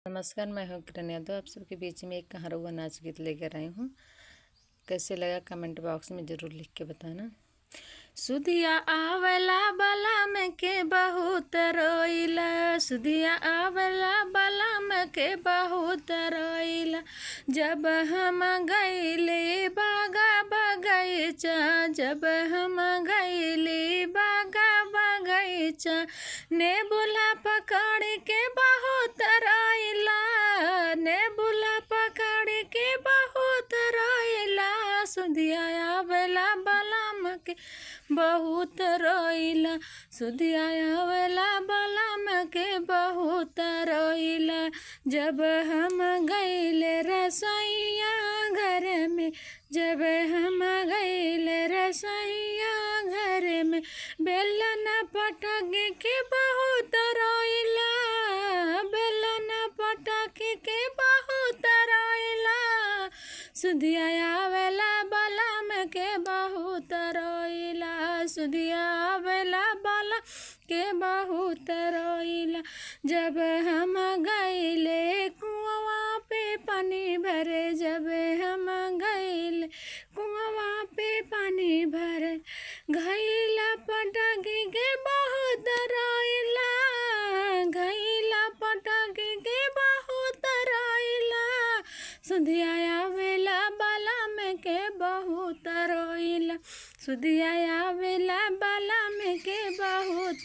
नमस्कार, मैं हूँ किरण यादव। आप सबके बीच में एक कहारुआ नाच गीत लेकर आई हूँ। कैसे लगा कमेंट बॉक्स में ज़रूर लिख के बताना। सुधिया आवेला बला में के बहुत रोइला, सुधिया आवेला बला में के बहुत रोइला। जब हम गईली बागा बगैचा, जब हम गईली बागा बगैचा, ने बुला पकड़ के बहुत रोइला, ने बुला पकड़ के बहुत रोइला। सुधिया आवेला बलम के बहुत रोइला, सुधिया आवेला बलम के बहुत रोइला। जब हम गईले रसोइया घर में, जब हम गईले रसोइया घर में, बेलन पटक के बहुत रोइला, बेलन पटक के बहुत रोइला। सुधिया आवेला बलम के बहुत रोइला, सुधिया आवेला बलम के बहुत रोइला। जब हम गईले कुआं पे पानी भरे, जब हम गईले कुआं पे पानी भरे, घैला पटक के बहुत रोइला, घैला पटक के बहुत रोइला। सुधिया आवेला बलम के बहुत रोइला, सुधिया आवेला बलम के